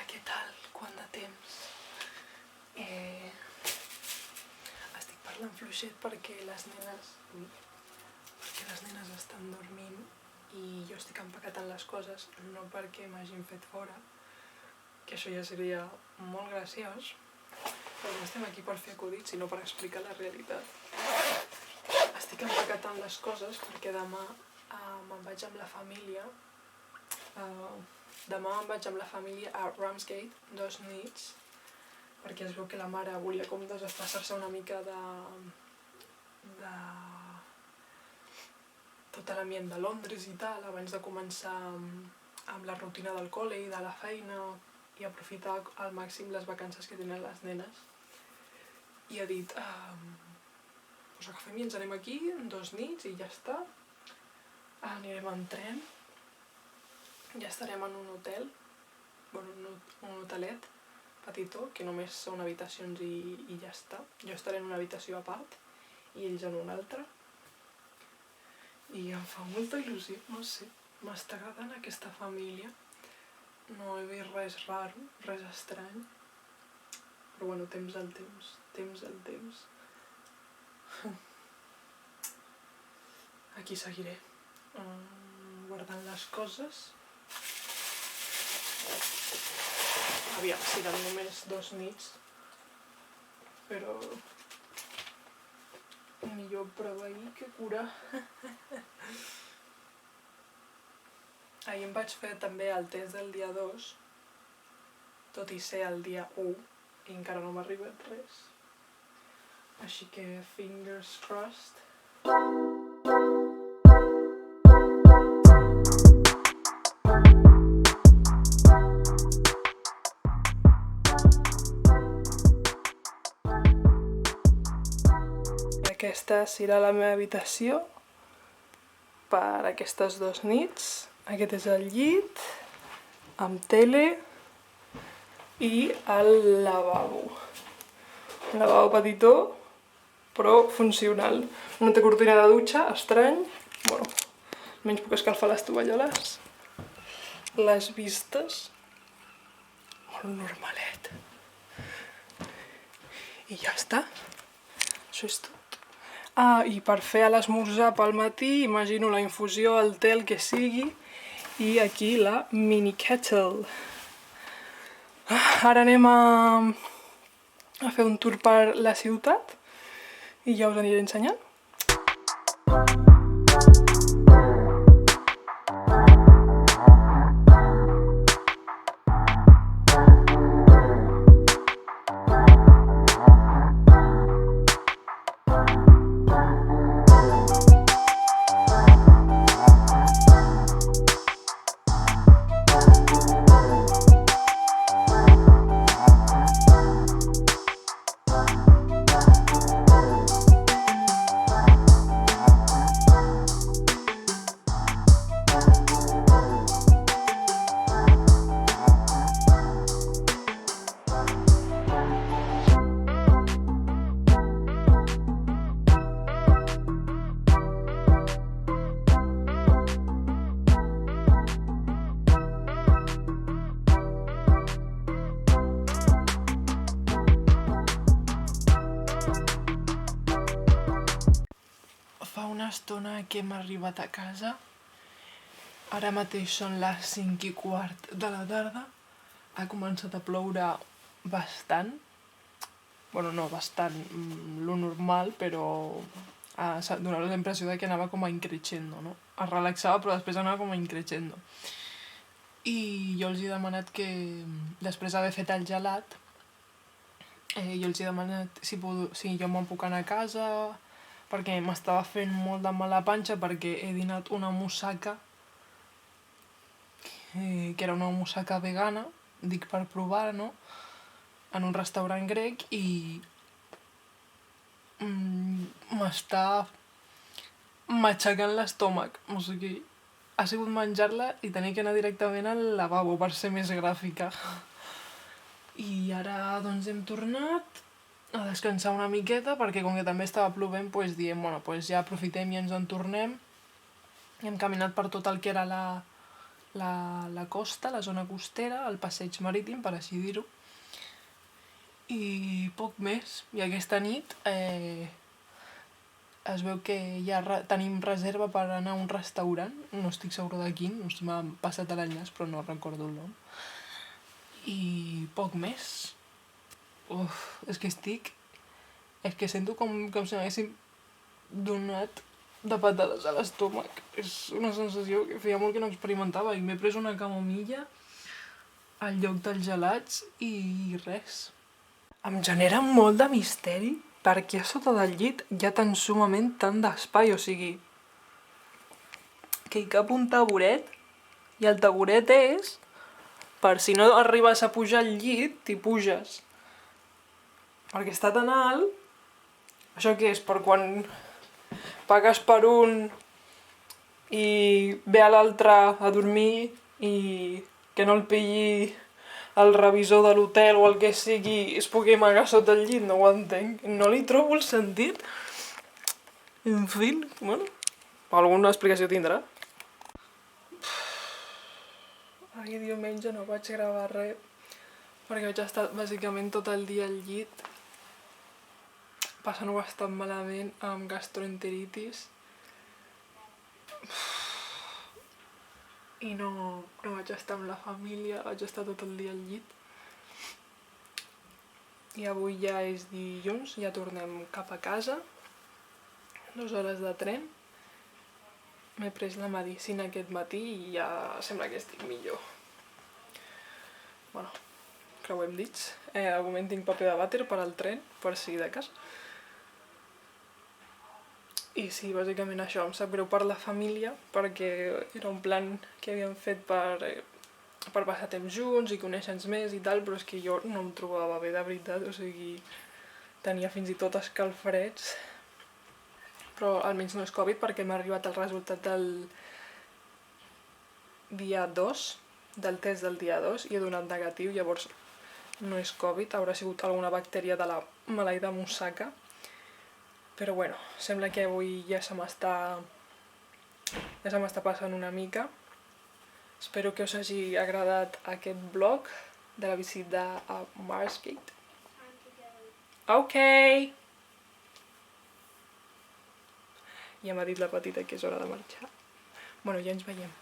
què tal? Quant de temps? Estic parlant fluixet perquè les nenes estan dormint i jo estic empaquetant les coses, no perquè m'hagin fet fora, que això ja seria molt graciós, però no estem aquí per fer acudits, sinó per explicar la realitat. Estic empaquetant les coses perquè demà me'n vaig amb la família a Ramsgate 2 nits, perquè es veu que la mare volia com desplaçar-se una mica de tot l'ambient de Londres i tal, abans de començar amb la rutina del col·le i de la feina i aprofitar al màxim les vacances que tenen les nenes. I ha dit, us agafem i ens anem aquí 2 nits i ja està. Anirem en tren, ja estarem en un hotel, un hotelet petitó, que només són habitacions i ja està. Jo estaré en una habitació a part i ells en una altra. I em fa molta il·lusió, no sé, m'està agradant aquesta família. No he vist res raro, res estrany. Però bueno, temps al temps. Aquí seguiré, guardant les coses. Aviam, seran només 2 nits, però millor preveir que curar. Ahir em vaig fer també el test del dia 2, tot i ser el dia 1, i encara no m'ha arribat res. Així que fingers crossed. Aquesta serà la meva habitació per aquestes 2 nits. Aquest és el llit, amb tele i el lavabo. Un lavabo petitó, però funcional. No té cortina de dutxa, estrany. Bueno, almenys puc escalfar les tovalloles. Les vistes. Molt normalet. I ja està. Això és tot. I per fer l'esmorzar pel matí, imagino la infusió, el té, el que sigui, i aquí la mini kettle. Ara anem a fer un tour per la ciutat i ja us aniré ensenyant. Fa una estona que hem arribat a casa. Ara mateix són les 5:15 de la tarda. Ha començat a ploure bastant. Bueno, no bastant, lo normal, però s'ha donat la impressió de que anava com a increixendo, no? Es relaxava, però després anava com a increixendo. I jo els he demanat que, després d'haver fet el gelat, jo els he demanat si jo me'n puc anar a casa, perquè m'estava fent molt de mala panxa perquè he dinat una moussaka, que era una moussaka vegana, dic per provar, no?, en un restaurant grec, i m'està matxacant l'estómac. O sigui, ha sigut menjar-la i tenir que anar directament al lavabo per ser més gràfica. I ara doncs hem tornat a descansar una miqueta, perquè com que també estava plovent, doncs diem, bueno, doncs ja aprofitem i ens en tornem. Hem caminat per tot el que era la costa, la zona costera, el passeig marítim, per així dir-ho, i poc més. I aquesta nit es veu que ja tenim reserva per anar a un restaurant, no estic segura de quin, m'ha passat l'enllaç però no recordo el nom. I poc més. Uf, és que sento com si m'haguéssim donat de patades a l'estómac. És una sensació que feia molt que no experimentava i m'he pres una camomilla al lloc dels gelats i res. Em genera molt de misteri perquè a sota del llit hi ha tan sumament tant d'espai, o sigui, que hi cap un taburet i el taburet és per si no arribes a pujar al llit, t'hi puges. Perquè està tan alt, això què és? Per quan pagues per un i ve a l'altre a dormir i que no el pilli el revisor de l'hotel o el que sigui es pugui amagar sota el llit, no ho entenc. No li trobo el sentit. En fi, bueno, alguna explicació tindrà. Ahir diumenge no vaig gravar res perquè vaig estar bàsicament tot el dia al llit passant-ho bastant malament amb gastroenteritis i no vaig estar amb la família, vaig estar tot el dia al llit. I avui ja és dilluns, ja tornem cap a casa, 2 hores de tren. M'he pres la medicina aquest matí i ja sembla que estic millor. Bueno, creuem dits. De moment tinc paper de vàter per al tren, per si de cas. I sí, bàsicament això, em sap greu per la família, perquè era un plan que havíem fet per passar temps junts i conèixer-nos més i tal, però és que jo no em trobava bé de veritat, o sigui, tenia fins i tot escalfarets. Però almenys no és Covid perquè m'ha arribat el resultat del dia 2, del test del dia 2, i he donat negatiu, llavors no és Covid, haurà sigut alguna bactèria de la maleïda moussaka. Però bueno, sembla que avui ja se m'està passant una mica. Espero que us hagi agradat aquest vlog de la visita a Marshgate. Ok! Ja m'ha dit la petita que és hora de marxar. Bueno, ja ens veiem.